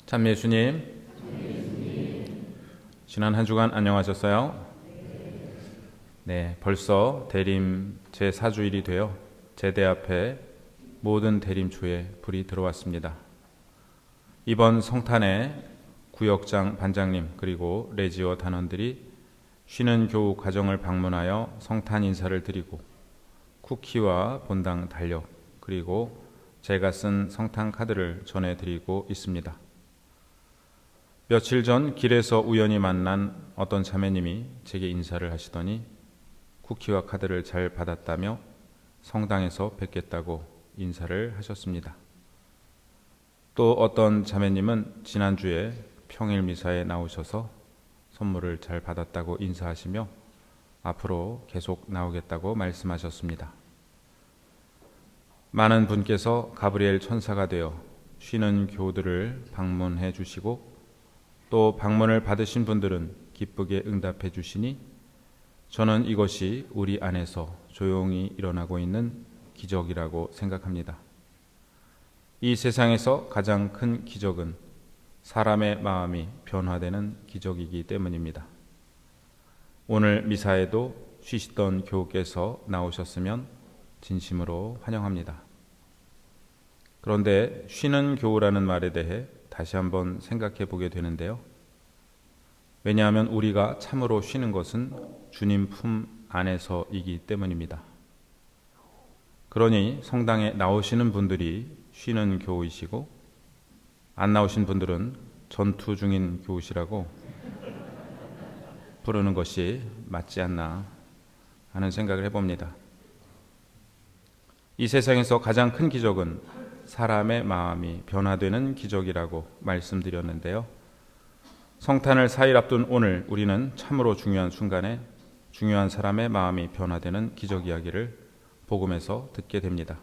참 예수님, 지난 한 주간 안녕하셨어요? 네, 벌써 대림 제4주일이 되어 제대 앞에 모든 대림초에 불이 들어왔습니다. 이번 성탄에 구역장 반장님 그리고 레지어 단원들이 쉬는 교우 가정을 방문하여 성탄 인사를 드리고 쿠키와 본당 달력 그리고 제가 쓴 성탄 카드를 전해드리고 있습니다. 며칠 전 길에서 우연히 만난 어떤 자매님이 제게 인사를 하시더니 쿠키와 카드를 잘 받았다며 성당에서 뵙겠다고 인사를 하셨습니다. 또 어떤 자매님은 지난주에 평일 미사에 나오셔서 선물을 잘 받았다고 인사하시며 앞으로 계속 나오겠다고 말씀하셨습니다. 많은 분께서 가브리엘 천사가 되어 쉬는 교우들을 방문해 주시고 또 방문을 받으신 분들은 기쁘게 응답해 주시니 저는 이것이 우리 안에서 조용히 일어나고 있는 기적이라고 생각합니다. 이 세상에서 가장 큰 기적은 사람의 마음이 변화되는 기적이기 때문입니다. 오늘 미사에도 쉬시던 교우께서 나오셨으면 진심으로 환영합니다. 그런데 쉬는 교우라는 말에 대해 다시 한번 생각해 보게 되는데요. 왜냐하면 우리가 참으로 쉬는 것은 주님 품 안에서이기 때문입니다. 그러니 성당에 나오시는 분들이 쉬는 교우이시고 안 나오신 분들은 전투 중인 교우시라고 부르는 것이 맞지 않나 하는 생각을 해봅니다. 이 세상에서 가장 큰 기적은 사람의 마음이 변화되는 기적이라고 말씀드렸는데요. 성탄을 4일 앞둔 오늘 우리는 참으로 중요한 순간에 중요한 사람의 마음이 변화되는 기적 이야기를 복음에서 듣게 됩니다.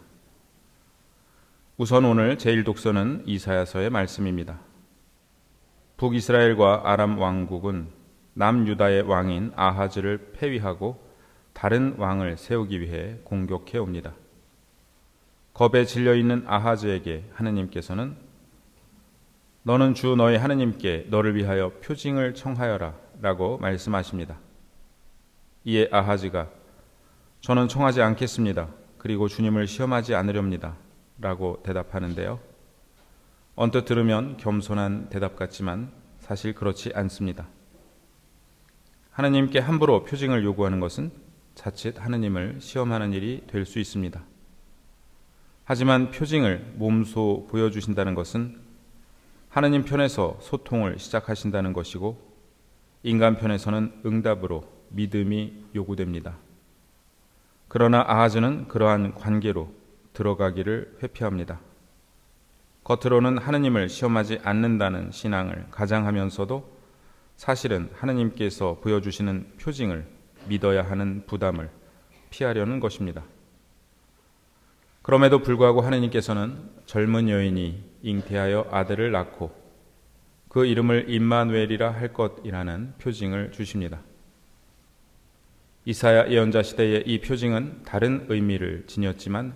우선 오늘 제1독서는 이사야서의 말씀입니다. 북이스라엘과 아람 왕국은 남유다의 왕인 아하즈를 폐위하고 다른 왕을 세우기 위해 공격해 옵니다. 겁에 질려있는 아하즈에게 하느님께서는 너는 주 너의 하느님께 너를 위하여 표징을 청하여라 라고 말씀하십니다. 이에 아하즈가 저는 청하지 않겠습니다. 그리고 주님을 시험하지 않으렵니다 라고 대답하는데요. 언뜻 들으면 겸손한 대답 같지만 사실 그렇지 않습니다. 하느님께 함부로 표징을 요구하는 것은 자칫 하느님을 시험하는 일이 될 수 있습니다. 하지만 표징을 몸소 보여주신다는 것은 하느님 편에서 소통을 시작하신다는 것이고 인간 편에서는 응답으로 믿음이 요구됩니다. 그러나 아하즈는 그러한 관계로 들어가기를 회피합니다. 겉으로는 하느님을 시험하지 않는다는 신앙을 가장하면서도 사실은 하느님께서 보여주시는 표징을 믿어야 하는 부담을 피하려는 것입니다. 그럼에도 불구하고 하느님께서는 젊은 여인이 잉태하여 아들을 낳고 그 이름을 임마누엘이라 할 것이라는 표징을 주십니다. 이사야 예언자 시대의 이 표징은 다른 의미를 지녔지만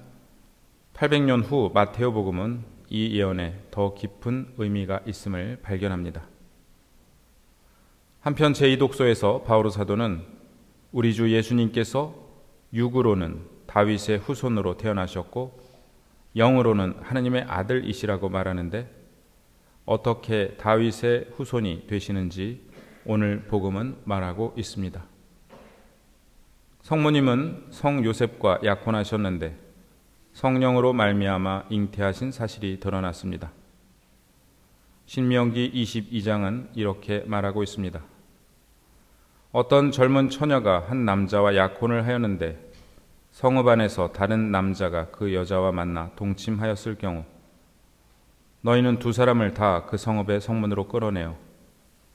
800년 후 마테오복음은 이 예언에 더 깊은 의미가 있음을 발견합니다. 한편 제2독서에서 바오로 사도는 우리 주 예수님께서 육으로는 다윗의 후손으로 태어나셨고 영으로는 하느님의 아들이시라고 말하는데 어떻게 다윗의 후손이 되시는지 오늘 복음은 말하고 있습니다. 성모님은 성 요셉과 약혼하셨는데 성령으로 말미암아 잉태하신 사실이 드러났습니다. 신명기 22장은 이렇게 말하고 있습니다. 어떤 젊은 처녀가 한 남자와 약혼을 하였는데 성읍 안에서 다른 남자가 그 여자와 만나 동침하였을 경우 너희는 두 사람을 다 그 성읍의 성문으로 끌어내어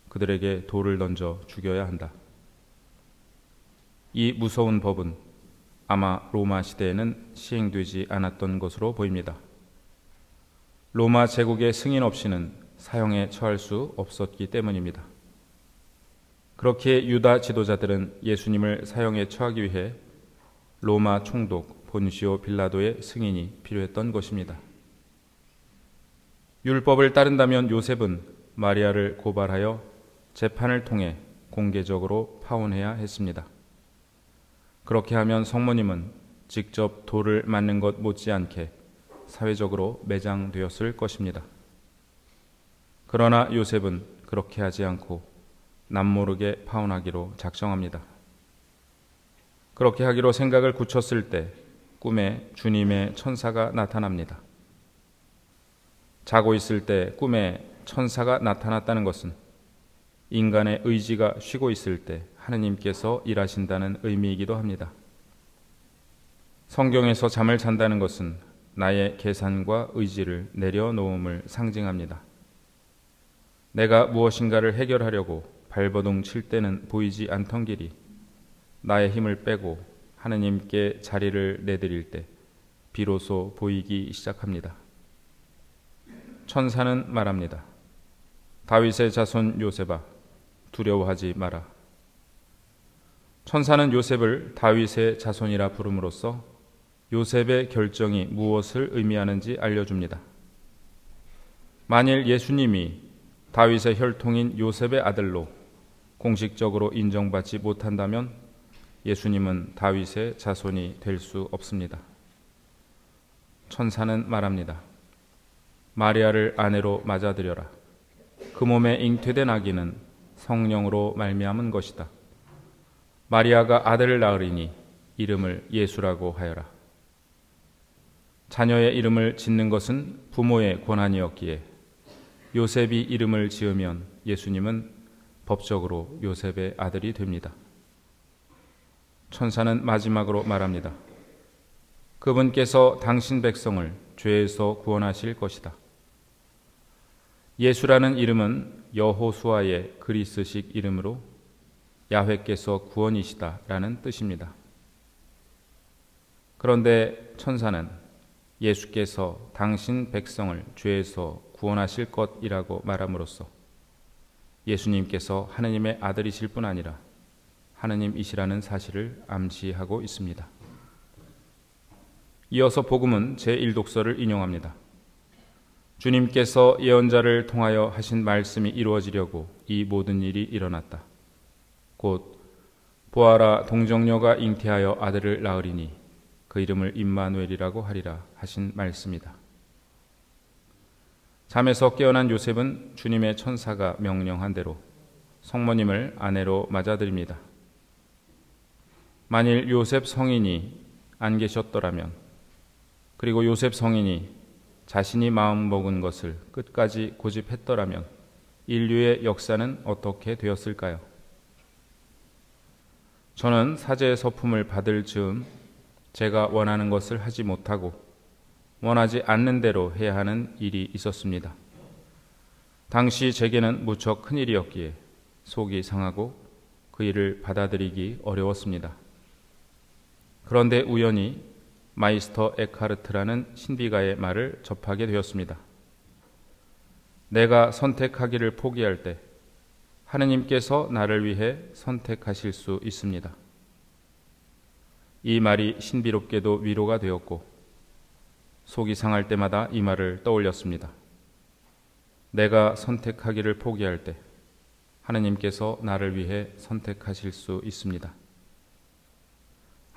그들에게 돌을 던져 죽여야 한다. 이 무서운 법은 아마 로마 시대에는 시행되지 않았던 것으로 보입니다. 로마 제국의 승인 없이는 사형에 처할 수 없었기 때문입니다. 그렇게 유다 지도자들은 예수님을 사형에 처하기 위해 로마 총독 본시오 빌라도의 승인이 필요했던 것입니다. 율법을 따른다면 요셉은 마리아를 고발하여 재판을 통해 공개적으로 파혼해야 했습니다. 그렇게 하면 성모님은 직접 돌을 맞는 것 못지않게 사회적으로 매장되었을 것입니다. 그러나 요셉은 그렇게 하지 않고 남모르게 파혼하기로 작정합니다. 그렇게 하기로 생각을 굳혔을 때 꿈에 주님의 천사가 나타납니다. 자고 있을 때 꿈에 천사가 나타났다는 것은 인간의 의지가 쉬고 있을 때 하느님께서 일하신다는 의미이기도 합니다. 성경에서 잠을 잔다는 것은 나의 계산과 의지를 내려놓음을 상징합니다. 내가 무엇인가를 해결하려고 발버둥 칠 때는 보이지 않던 길이 나의 힘을 빼고 하느님께 자리를 내드릴 때 비로소 보이기 시작합니다. 천사는 말합니다. 다윗의 자손 요셉아, 두려워하지 마라. 천사는 요셉을 다윗의 자손이라 부름으로써 요셉의 결정이 무엇을 의미하는지 알려줍니다. 만일 예수님이 다윗의 혈통인 요셉의 아들로 공식적으로 인정받지 못한다면 예수님은 다윗의 자손이 될 수 없습니다. 천사는 말합니다. 마리아를 아내로 맞아들여라. 그 몸에 잉태된 아기는 성령으로 말미암은 것이다. 마리아가 아들을 낳으리니 이름을 예수라고 하여라. 자녀의 이름을 짓는 것은 부모의 권한이었기에 요셉이 이름을 지으면 예수님은 법적으로 요셉의 아들이 됩니다. 천사는 마지막으로 말합니다. 그분께서 당신 백성을 죄에서 구원하실 것이다. 예수라는 이름은 여호수아의 그리스식 이름으로 야훼께서 구원이시다 라는 뜻입니다. 그런데 천사는 예수께서 당신 백성을 죄에서 구원하실 것이라고 말함으로써 예수님께서 하느님의 아들이실 뿐 아니라 하느님이시라는 사실을 암시하고 있습니다. 이어서 복음은 제1독서를 인용합니다. 주님께서 예언자를 통하여 하신 말씀이 이루어지려고 이 모든 일이 일어났다. 곧 보아라 동정녀가 잉태하여 아들을 낳으리니 그 이름을 임마누엘이라고 하리라 하신 말씀이다. 잠에서 깨어난 요셉은 주님의 천사가 명령한 대로 성모님을 아내로 맞아들입니다. 만일 요셉 성인이 안 계셨더라면, 그리고 요셉 성인이 자신이 마음먹은 것을 끝까지 고집했더라면 인류의 역사는 어떻게 되었을까요? 저는 사제의 서품을 받을 즈음 제가 원하는 것을 하지 못하고 원하지 않는 대로 해야 하는 일이 있었습니다. 당시 제게는 무척 큰 일이었기에 속이 상하고 그 일을 받아들이기 어려웠습니다. 그런데 우연히 마이스터 에카르트라는 신비가의 말을 접하게 되었습니다. 내가 선택하기를 포기할 때 하느님께서 나를 위해 선택하실 수 있습니다. 이 말이 신비롭게도 위로가 되었고 속이 상할 때마다 이 말을 떠올렸습니다. 내가 선택하기를 포기할 때 하느님께서 나를 위해 선택하실 수 있습니다.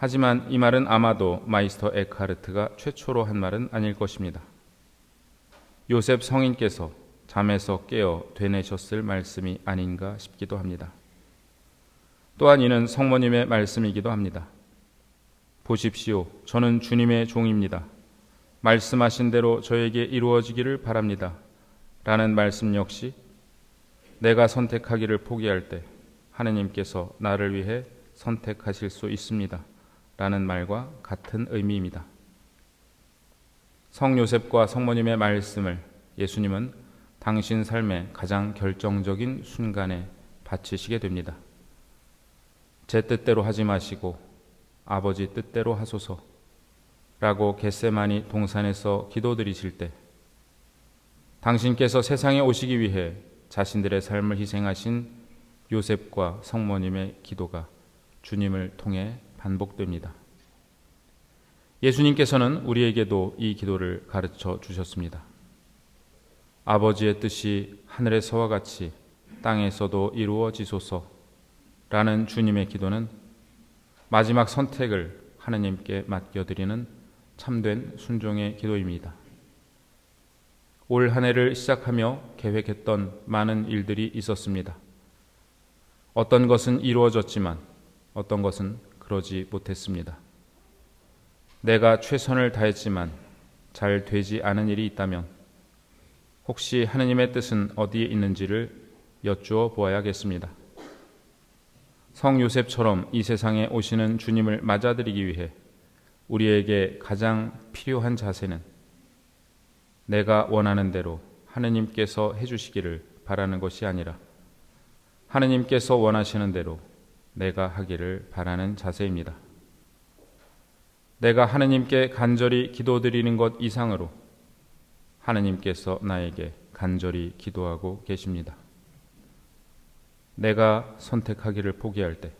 하지만 이 말은 아마도 마이스터 에카르트가 최초로 한 말은 아닐 것입니다. 요셉 성인께서 잠에서 깨어 되뇌셨을 말씀이 아닌가 싶기도 합니다. 또한 이는 성모님의 말씀이기도 합니다. 보십시오. 저는 주님의 종입니다. 말씀하신 대로 저에게 이루어지기를 바랍니다. 라는 말씀 역시 내가 선택하기를 포기할 때 하느님께서 나를 위해 선택하실 수 있습니다. 라는 말과 같은 의미입니다. 성요셉과 성모님의 말씀을 예수님은 당신 삶의 가장 결정적인 순간에 바치시게 됩니다. 제 뜻대로 하지 마시고 아버지 뜻대로 하소서 라고 겟세마니 동산에서 기도드리실 때 당신께서 세상에 오시기 위해 자신들의 삶을 희생하신 요셉과 성모님의 기도가 주님을 통해 반복됩니다. 예수님께서는 우리에게도 이 기도를 가르쳐 주셨습니다. 아버지의 뜻이 하늘에서와 같이 땅에서도 이루어지소서라는 주님의 기도는 마지막 선택을 하느님께 맡겨드리는 참된 순종의 기도입니다. 올 한 해를 시작하며 계획했던 많은 일들이 있었습니다. 어떤 것은 이루어졌지만 어떤 것은 그러지 못했습니다. 내가 최선을 다했지만 잘 되지 않은 일이 있다면 혹시 하느님의 뜻은 어디에 있는지를 여쭈어 보아야겠습니다. 성 요셉처럼 이 세상에 오시는 주님을 맞아들이기 위해 우리에게 가장 필요한 자세는 내가 원하는 대로 하느님께서 해주시기를 바라는 것이 아니라 하느님께서 원하시는 대로 내가 하기를 바라는 자세입니다. 내가 하느님께 간절히 기도드리는 것 이상으로 하느님께서 나에게 간절히 기도하고 계십니다. 내가 선택하기를 포기할 때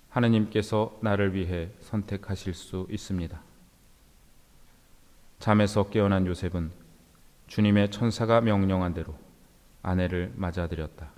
하느님께서 나를 위해 선택하실 수 있습니다. 잠에서 깨어난 요셉은 주님의 천사가 명령한 대로 아내를 맞아들였다.